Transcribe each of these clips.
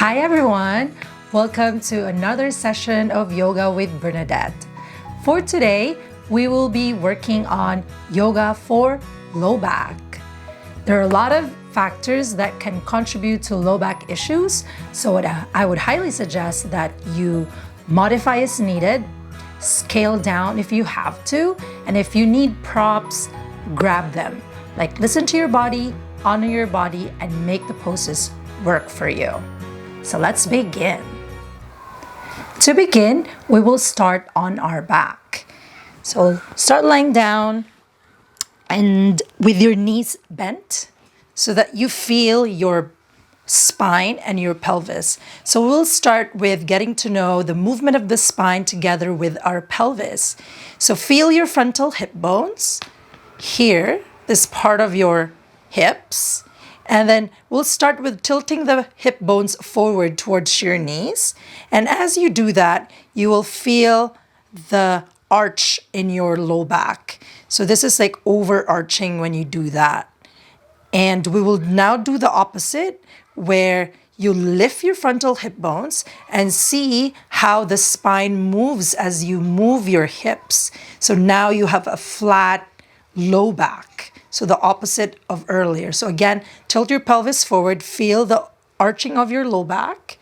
Hi everyone! Welcome to another session of Yoga with Bernadette. For today, we will be working on yoga for low back. There are a lot of factors that can contribute to low back issues, so I would highly suggest that you modify as needed, scale down if you have to, and if you need props, grab them. Like listen to your body, honor your body, and make the poses work for you. So let's begin. To begin, we will start on our back. So start lying down and with your knees bent so that you feel your spine and your pelvis. So we'll start with getting to know the movement of the spine together with our pelvis. So feel your frontal hip bones here, this part of your hips. And then we'll start with tilting the hip bones forward towards your knees. And as you do that, you will feel the arch in your low back. So this is like overarching when you do that. And we will now do the opposite, where you lift your frontal hip bones and see how the spine moves as you move your hips. So now you have a flat low back. So the opposite of earlier. So again, tilt your pelvis forward, feel the arching of your low back.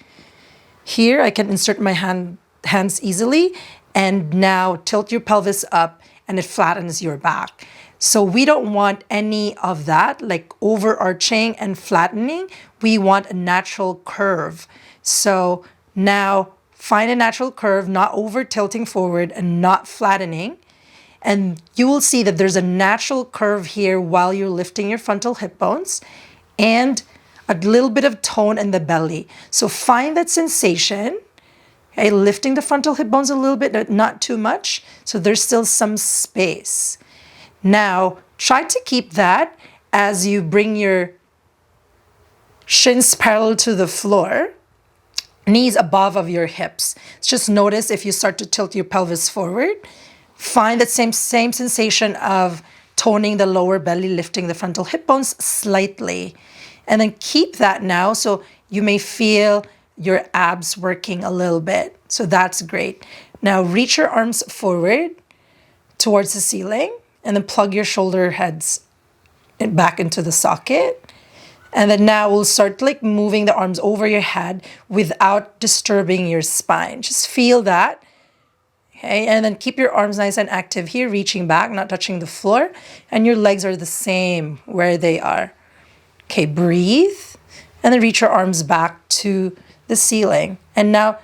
Here, I can insert my hands easily. And now tilt your pelvis up and it flattens your back. So we don't want any of that, like overarching and flattening. We want a natural curve. So now find a natural curve, not over tilting forward and not flattening. And you will see that there's a natural curve here while you're lifting your frontal hip bones and a little bit of tone in the belly. So find that sensation, okay, lifting the frontal hip bones a little bit, not too much. So there's still some space. Now, try to keep that as you bring your shins parallel to the floor, knees above of your hips. Just notice if you start to tilt your pelvis forward, find that same sensation of toning the lower belly, lifting the frontal hip bones slightly. And then keep that now so you may feel your abs working a little bit. So that's great. Now reach your arms forward towards the ceiling and then plug your shoulder heads back into the socket. And then now we'll start like moving the arms over your head without disturbing your spine. Just feel that. Okay, and then keep your arms nice and active here, reaching back, not touching the floor. And your legs are the same where they are. Okay, breathe. And then reach your arms back to the ceiling. And now,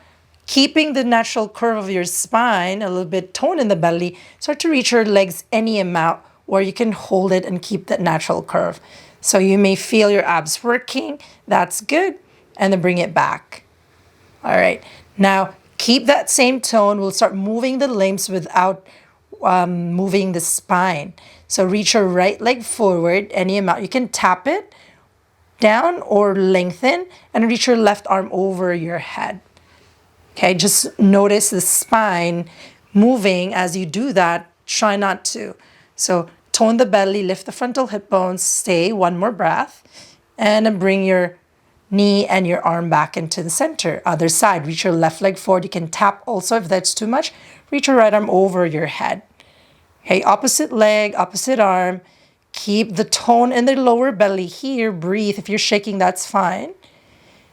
keeping the natural curve of your spine, a little bit tone in the belly, start to reach your legs any amount where you can hold it and keep that natural curve. So you may feel your abs working. That's good. And then bring it back. All right. Now, keep that same tone. We'll start moving the limbs without moving the spine. So reach your right leg forward any amount. You can tap it down or lengthen and reach your left arm over your head. Okay, just notice the spine moving as you do that. Try not to. So tone the belly, lift the frontal hip bones, stay, one more breath, and then bring your knee and your arm back into the center. Other side, reach your left leg forward. You can tap also if that's too much. Reach your right arm over your head. Okay, opposite leg, opposite arm. Keep the tone in the lower belly here. Breathe. If you're shaking, that's fine.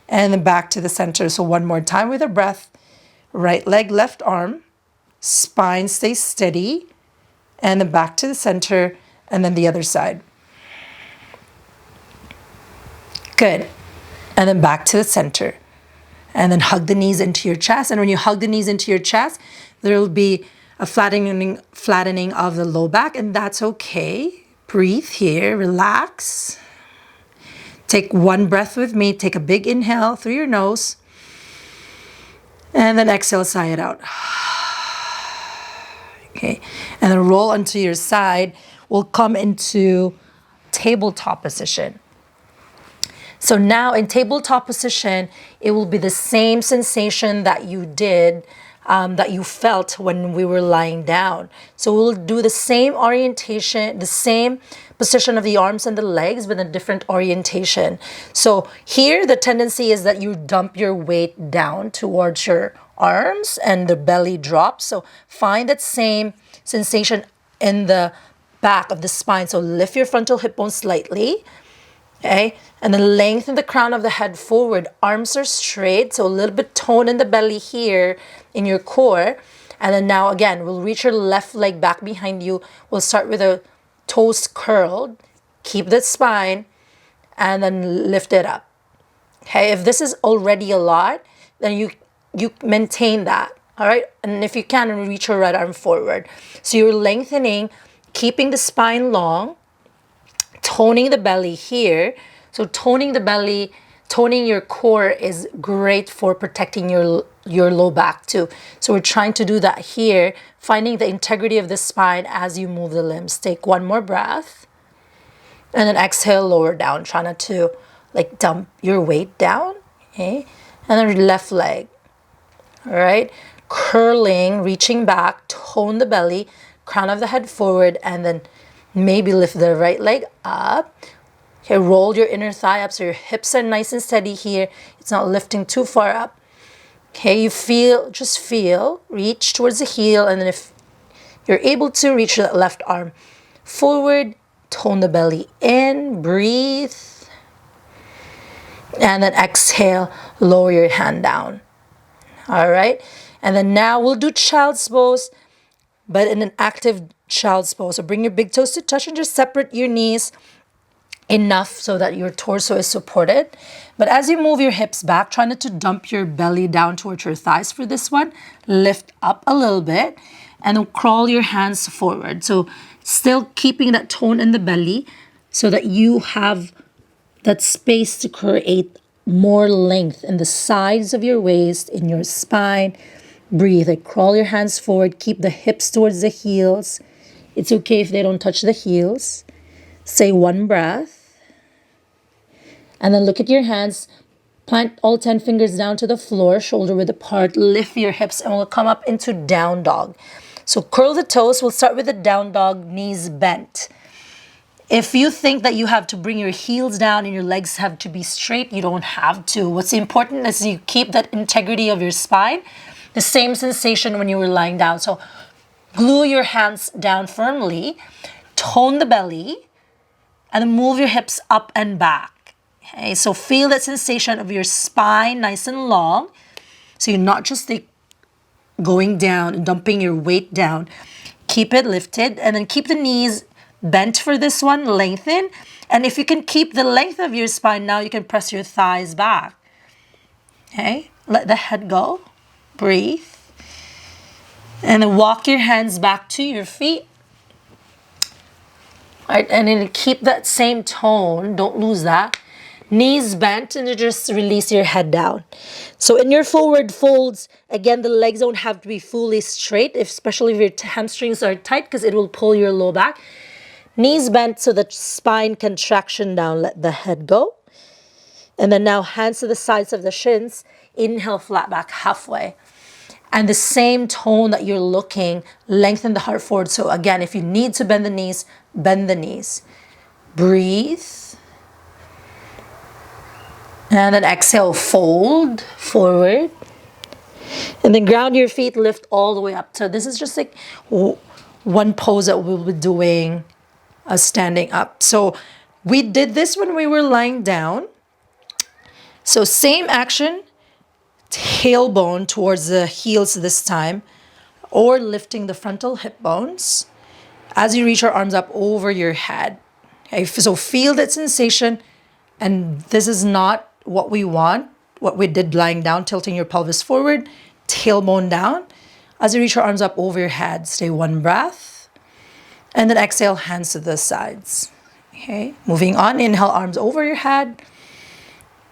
And then back to the center. So one more time with a breath. Right leg, left arm. Spine stays steady. And then back to the center. And then the other side. Good. And then back to the center. And then hug the knees into your chest. And when you hug the knees into your chest, there will be a flattening of the low back. And that's okay. Breathe here. Relax. Take one breath with me. Take a big inhale through your nose. And then exhale, sigh it out. Okay. And then roll onto your side. We'll come into tabletop position. So now in tabletop position, it will be the same sensation that you did that you felt when we were lying down. So we'll do the same orientation, the same position of the arms and the legs, but a different orientation. So here the tendency is that you dump your weight down towards your arms and the belly drops. So find that same sensation in the back of the spine. So lift your frontal hip bone slightly. Okay, and then lengthen the crown of the head forward. Arms are straight, so a little bit tone in the belly here in your core. And then now again, we'll reach your left leg back behind you. We'll start with the toes curled. Keep the spine and then lift it up. Okay, if this is already a lot, then you maintain that. All right, and if you can, reach your right arm forward. So you're lengthening, keeping the spine long, toning the belly here. So toning the belly, toning your core is great for protecting your low back too. So we're trying to do that here, finding the integrity of the spine as you move the limbs. Take one more breath and then exhale, lower down. Try not to like dump your weight down. Okay, and then left leg. All right, curling, reaching back, tone the belly, crown of the head forward, and then maybe lift the right leg up. Okay, roll your inner thigh up so your hips are nice and steady here. It's not lifting too far up. Okay, just feel, reach towards the heel, and then if you're able to, reach that left arm forward, tone the belly in, breathe, and then exhale, lower your hand down. All right, and then now we'll do child's pose, but in an active child's pose. So bring your big toes to touch and just separate your knees enough so that your torso is supported. But as you move your hips back, try not to dump your belly down towards your thighs for this one. Lift up a little bit and then crawl your hands forward. So still keeping that tone in the belly so that you have that space to create more length in the sides of your waist, in your spine. Breathe, like crawl your hands forward, keep the hips towards the heels. It's okay if they don't touch the heels. Say one breath. And then look at your hands. Plant all 10 fingers down to the floor, shoulder width apart. Lift your hips and we'll come up into down dog. So curl the toes. We'll start with the down dog, knees bent. If you think that you have to bring your heels down and your legs have to be straight, you don't have to. What's important is you keep that integrity of your spine. The same sensation when you were lying down. So glue your hands down firmly, tone the belly, and then move your hips up and back. Okay, so feel that sensation of your spine nice and long. So you're not just like going down and dumping your weight down. Keep it lifted and then keep the knees bent for this one, lengthen. And if you can keep the length of your spine, now you can press your thighs back. Okay, let the head go. Breathe. And then walk your hands back to your feet. All right, and then keep that same tone. Don't lose that. Knees bent and just release your head down. So in your forward folds, again, the legs don't have to be fully straight, especially if your hamstrings are tight because it will pull your low back. Knees bent so the spine can traction down. Let the head go. And then now hands to the sides of the shins. Inhale, flat back halfway. And the same tone that you're looking, lengthen the heart forward. So again, if you need to bend the knees, bend the knees. Breathe. And then exhale, fold forward. And then ground your feet, lift all the way up. So this is just like one pose that we'll be doing standing up. So we did this when we were lying down. So same action. Tailbone towards the heels this time, or lifting the frontal hip bones as you reach your arms up over your head. Okay, so feel that sensation, and this is not what we want, what we did lying down, tilting your pelvis forward, tailbone down. As you reach your arms up over your head, stay one breath, and then exhale, hands to the sides. Okay, moving on, inhale, arms over your head.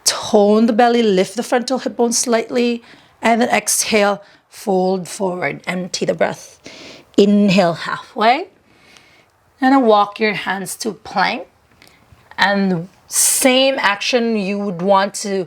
Tone the belly, lift the frontal hip bone slightly, and then exhale, fold forward, empty the breath. Inhale halfway, and then walk your hands to plank. And same action you would want to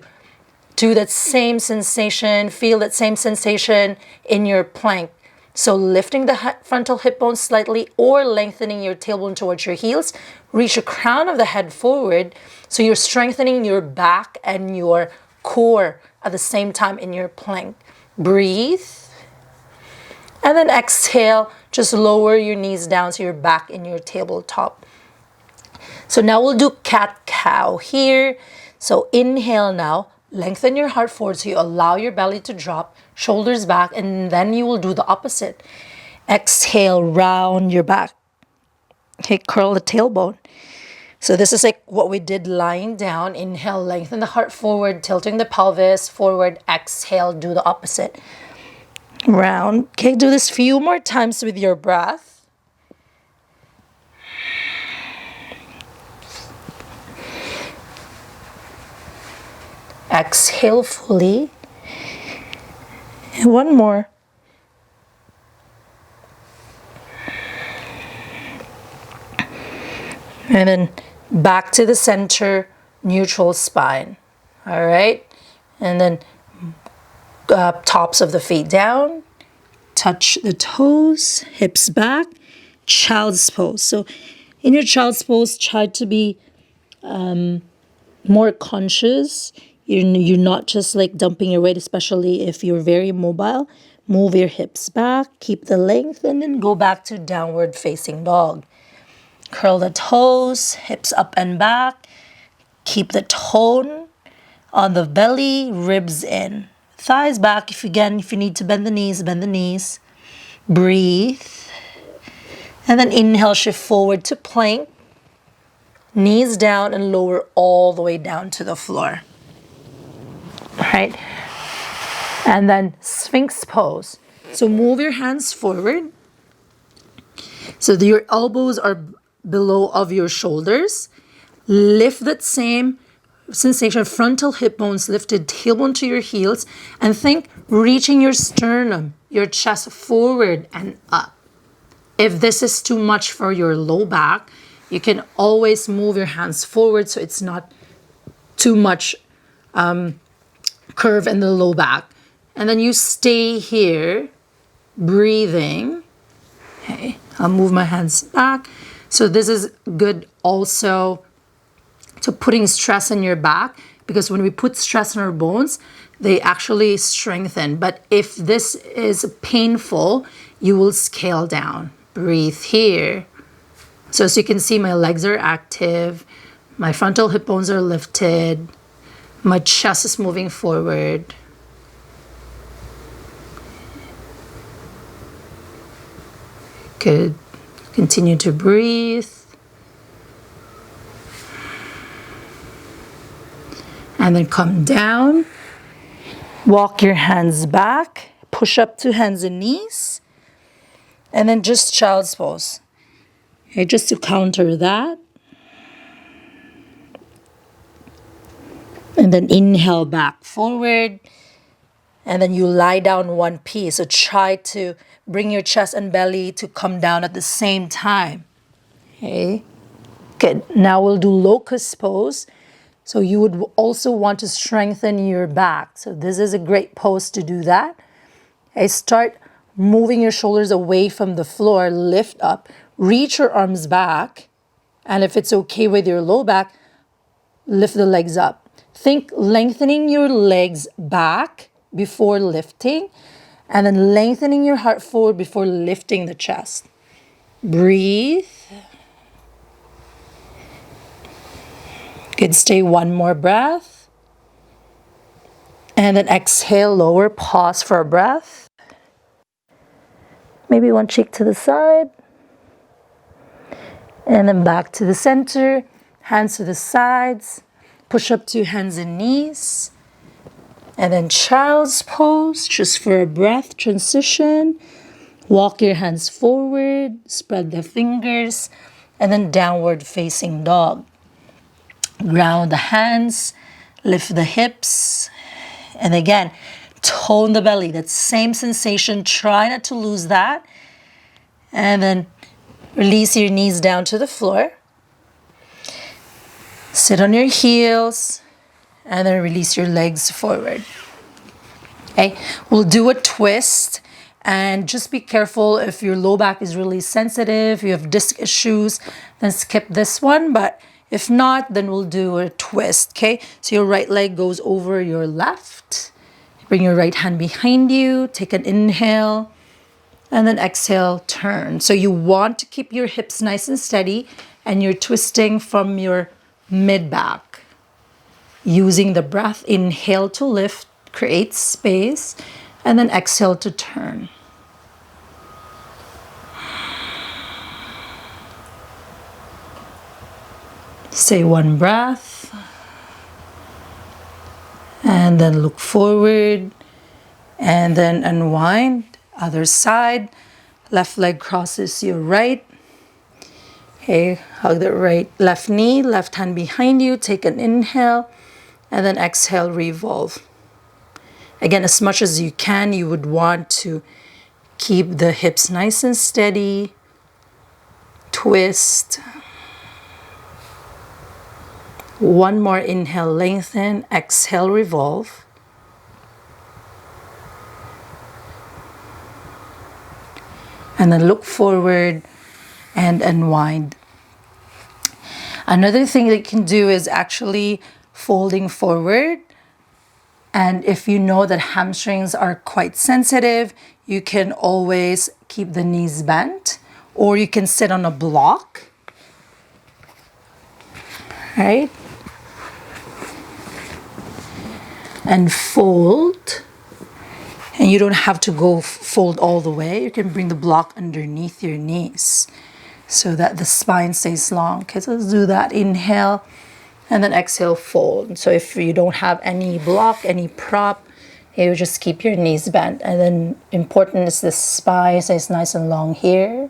do that same sensation, feel that same sensation in your plank. So lifting the frontal hip bone slightly or lengthening your tailbone towards your heels. Reach the crown of the head forward. So you're strengthening your back and your core at the same time in your plank. Breathe. And then exhale. Just lower your knees down so you're back in your tabletop. So now we'll do cat-cow here. So inhale now. Lengthen your heart forward so you allow your belly to drop, shoulders back, and then you will do the opposite. Exhale, round your back. Okay, curl the tailbone. So this is like what we did lying down. Inhale, lengthen the heart forward, tilting the pelvis forward. Exhale, do the opposite. Round. Okay, do this few more times with your breath. Exhale fully. And one more. And then back to the center, neutral spine. All right. And then tops of the feet down. Touch the toes, hips back. Child's pose. So in your child's pose, try to be more conscious. You're not just like dumping your weight, especially if you're very mobile. Move your hips back, keep the length, and then go back to downward facing dog. Curl the toes, hips up and back. Keep the tone on the belly, ribs in. Thighs back. If you need to bend the knees, bend the knees. Breathe. And then inhale, shift forward to plank. Knees down and lower all the way down to the floor. All right. And then Sphinx pose. So move your hands forward. So your elbows are below of your shoulders. Lift that same sensation, frontal hip bones lifted, tailbone to your heels. And think reaching your sternum, your chest forward and up. If this is too much for your low back, you can always move your hands forward so it's not too much curve in the low back. And then you stay here, breathing. Okay, I'll move my hands back. So this is good also to putting stress in your back, because when we put stress on our bones, they actually strengthen. But if this is painful, you will scale down. Breathe here. So as you can see, my legs are active. My frontal hip bones are lifted. My chest is moving forward. Good. Continue to breathe. And then come down. Walk your hands back. Push up to hands and knees. And then just child's pose. Okay, just to counter that. And then inhale back forward. And then you lie down one piece. So try to bring your chest and belly to come down at the same time. Okay. Good. Now we'll do locust pose. So you would also want to strengthen your back. So this is a great pose to do that. Okay. Start moving your shoulders away from the floor. Lift up. Reach your arms back. And if it's okay with your low back, lift the legs up. Think lengthening your legs back before lifting, and then lengthening your heart forward before lifting the chest. Breathe. Good. Stay one more breath. And then exhale, lower, pause for a breath. Maybe one cheek to the side. And then back to the center, hands to the sides. Push up to hands and knees. And then child's pose, just for a breath, transition. Walk your hands forward, spread the fingers, and then downward facing dog. Ground the hands, lift the hips, and again, tone the belly. That same sensation, try not to lose that. And then release your knees down to the floor. Sit on your heels. and then release your legs forward. Okay, we'll do a twist, and just be careful if your low back is really sensitive, you have disc issues, then skip this one. But if not, then we'll do a twist. Okay, so your right leg goes over your left. Bring your right hand behind you, take an inhale, and then exhale, turn. So you want to keep your hips nice and steady, and you're twisting from your mid back. Using the breath, inhale to lift, create space, and then exhale to turn. Say one breath, and then look forward, and then unwind. Other side, left leg crosses your right. Okay, hug the left knee, left hand behind you, take an inhale, and then exhale, revolve. Again, as much as you can, you would want to keep the hips nice and steady. Twist. One more inhale, lengthen. Exhale, revolve. And then look forward and unwind. Another thing that you can do is actually folding forward. And if you know that hamstrings are quite sensitive, you can always keep the knees bent, or you can sit on a block, right? And fold. And you don't have to go fold all the way. You can bring the block underneath your knees so that the spine stays long. Okay, so let's do that. Inhale. And then exhale, fold. So if you don't have any block, any prop, you just keep your knees bent. And then important is the spine stays nice and long here.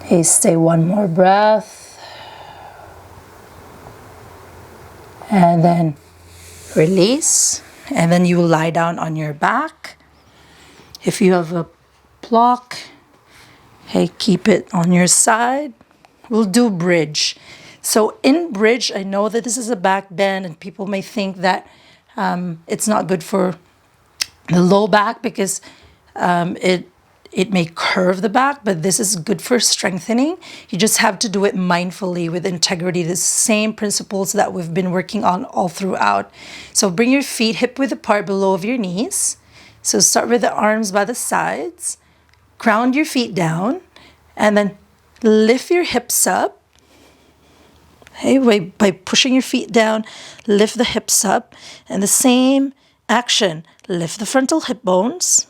Okay, stay one more breath. And then release. And then you will lie down on your back. If you have a block, okay, keep it on your side. We'll do bridge. So in bridge, I know that this is a back bend, and people may think that it's not good for the low back because it may curve the back, but this is good for strengthening. You just have to do it mindfully with integrity. The same principles that we've been working on all throughout. So bring your feet hip width apart below of your knees. So start with the arms by the sides. Ground your feet down, and then lift your hips up. Okay, by pushing your feet down, lift the hips up. And the same action, lift the frontal hip bones,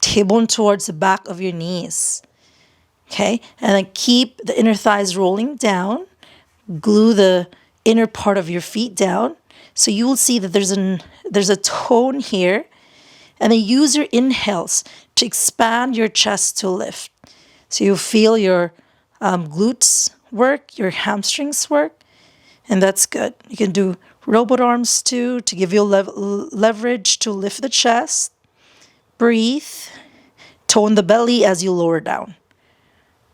tailbone towards the back of your knees. Okay, and then keep the inner thighs rolling down. Glue the inner part of your feet down. So you will see that there's a tone here. And then use your inhales to expand your chest to lift. So you feel your glutes work, your hamstrings work, and that's good. You can do robot arms too to give you leverage to lift the chest. Breathe. Tone the belly as you lower down.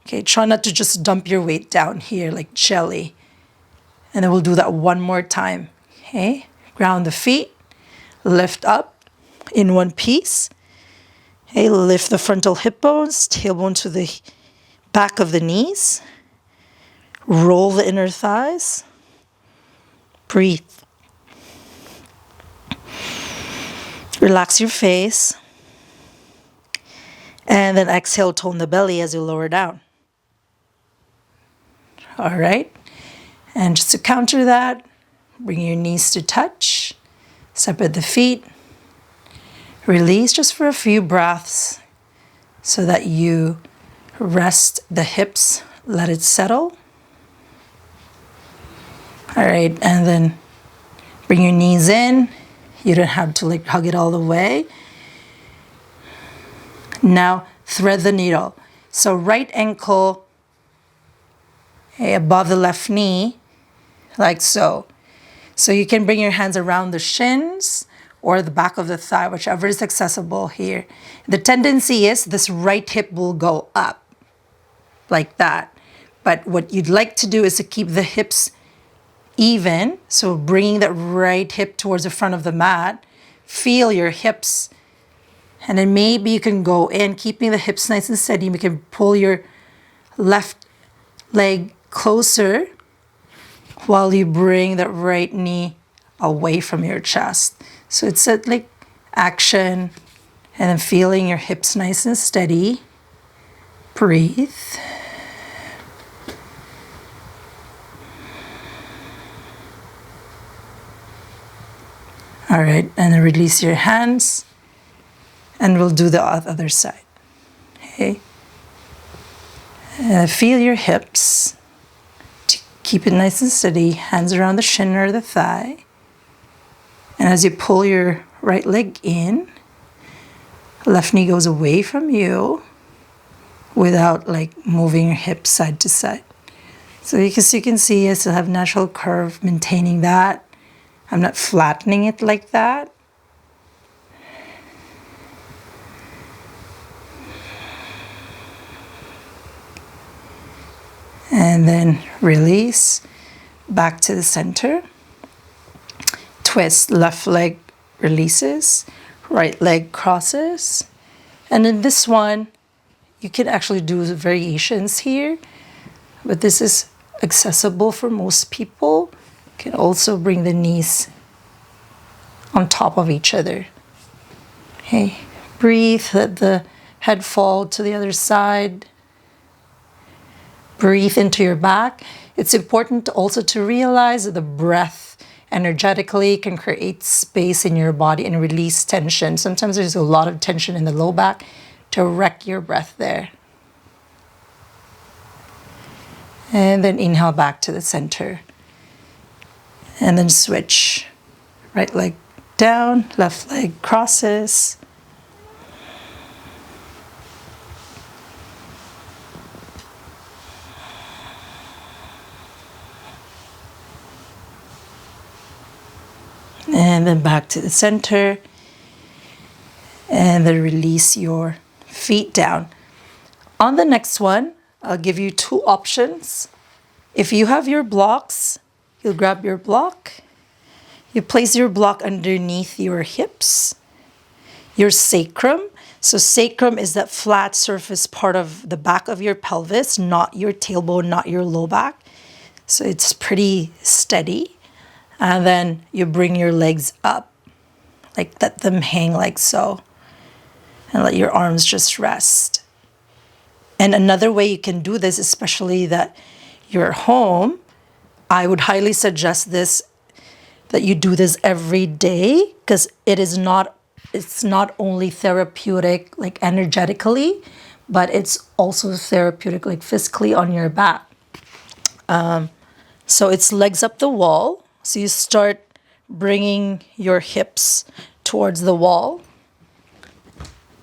Okay, try not to just dump your weight down here like jelly. And then we'll do that one more time. Okay, ground the feet, lift up in one piece. Okay, lift the frontal hip bones, tailbone to the back of the knees. Roll the inner thighs. Breathe. Relax your face. And then exhale, tone the belly as you lower down. All right. And just to counter that, bring your knees to touch. Separate the feet. Release just for a few breaths so that you rest the hips, let it settle. All right, and then bring your knees in. You don't have to like hug it all the way. Now thread the needle. So right ankle above the left knee, like so. So you can bring your hands around the shins or the back of the thigh, whichever is accessible here. The tendency is this right hip will go up like that. But what you'd like to do is to keep the hips even. So bringing that right hip towards the front of the mat. Feel your hips. And then maybe you can go in, keeping the hips nice and steady. You can pull your left leg closer while you bring that right knee away from your chest. So it's a, like action, and then feeling your hips nice and steady. Breathe. All right, and then release your hands, and we'll do the other side. Okay. Feel your hips. Keep it nice and steady. Hands around the shin or the thigh. And as you pull your right leg in, left knee goes away from you without like moving your hips side to side. So you can see I still have natural curve, maintaining that. I'm not flattening it like that. And then release back to the center. Twist, left leg releases, right leg crosses. And in this one, you can actually do variations here, but this is accessible for most people. You can also bring the knees on top of each other. Okay, breathe, let the head fall to the other side. Breathe into your back. It's important also to realize that the breath energetically can create space in your body and release tension. Sometimes there's a lot of tension in the low back. To wreck your breath there. And then inhale back to the center. And then switch. Right leg down, left leg crosses. And then back to the center. And then release your feet down. On the next one, I'll give you two options. If you have your blocks, you'll grab your block. You place your block underneath your hips, your sacrum. So sacrum is that flat surface part of the back of your pelvis, not your tailbone, not your low back. So it's pretty steady. And then you bring your legs up, like let them hang like so. And let your arms just rest. And another way you can do this, especially that you're home, I would highly suggest this, that you do this every day, because it's not only therapeutic like energetically, but it's also therapeutic like physically on your back. So it's legs up the wall. So you start bringing your hips towards the wall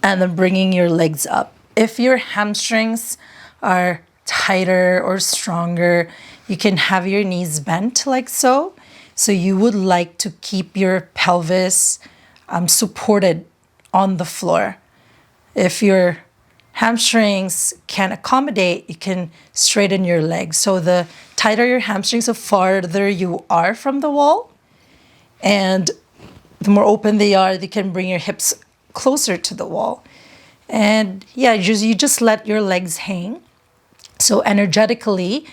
and then bringing your legs up. If your hamstrings are tighter or stronger, you can have your knees bent like so. So you would like to keep your pelvis supported on the floor. If your hamstrings can accommodate, you can straighten your legs. So the tighter your hamstrings, the farther you are from the wall. And the more open they are, you can bring your hips closer to the wall. And yeah, you just let your legs hang. So energetically,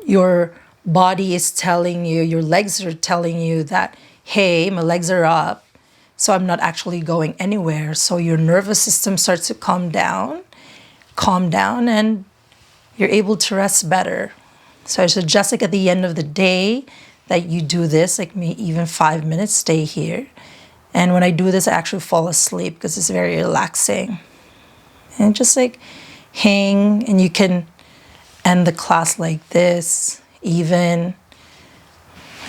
your body is telling you, your legs are telling you that, hey, my legs are up, so I'm not actually going anywhere. So your nervous system starts to calm down, and you're able to rest better. So I suggest like at the end of the day that you do this, like maybe even 5 minutes, stay here. And when I do this, I actually fall asleep because it's very relaxing. And just like hang, and you can end the class like this, even.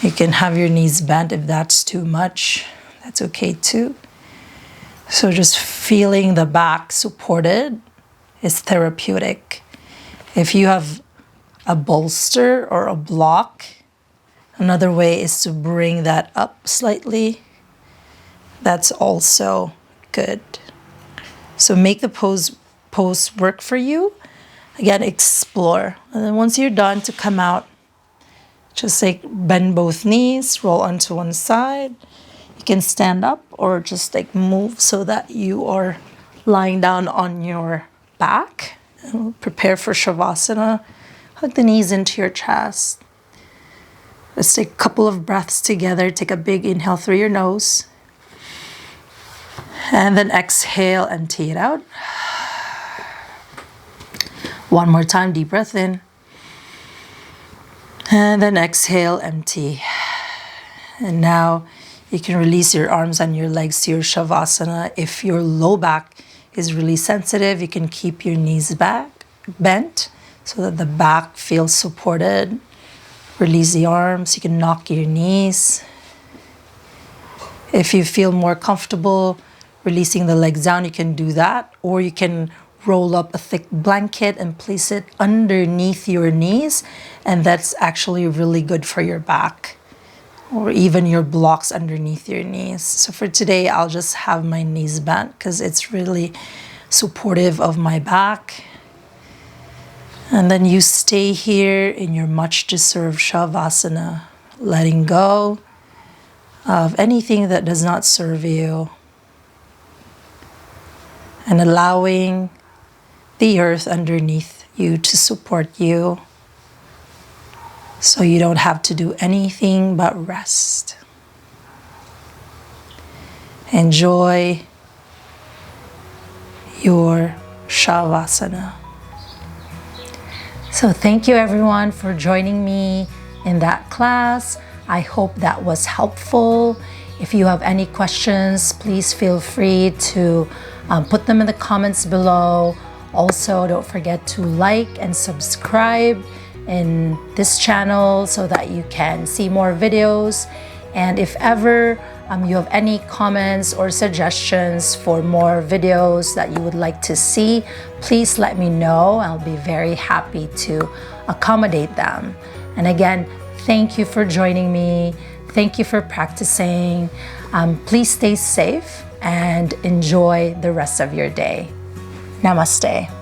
You can have your knees bent if that's too much. That's okay too. So just feeling the back supported is therapeutic. If you have a bolster or a block, another way is to bring that up slightly. That's also good. So make the pose work for you. Again, explore. And then once you're done, to come out, just like bend both knees, roll onto one side. You can stand up or just like move so that you are lying down on your back. And prepare for Shavasana. Hug the knees into your chest. Let's take a couple of breaths together. Take a big inhale through your nose. And then exhale, empty it out. One more time, deep breath in. And then exhale, empty. And now you can release your arms and your legs to your Shavasana. If your low back is really sensitive, you can keep your knees back bent so that the back feels supported. Release the arms. You can knock your knees. If you feel more comfortable releasing the legs down, you can do that. Or you can roll up a thick blanket and place it underneath your knees. And that's actually really good for your back. Or even your blocks underneath your knees. So for today, I'll just have my knees bent because it's really supportive of my back. And then you stay here in your much deserved Shavasana, letting go of anything that does not serve you and allowing the earth underneath you to support you. So you don't have to do anything but rest. Enjoy your Shavasana. So thank you everyone for joining me in that class. I hope that was helpful. If you have any questions, please feel free to put them in the comments below. Also, don't forget to like and subscribe in this channel so that you can see more videos. And if ever you have any comments or suggestions for more videos that you would like to see, please let me know. I'll be very happy to accommodate them. And again, thank you for joining me. Thank you for practicing. Please stay safe and enjoy the rest of your day. Namaste.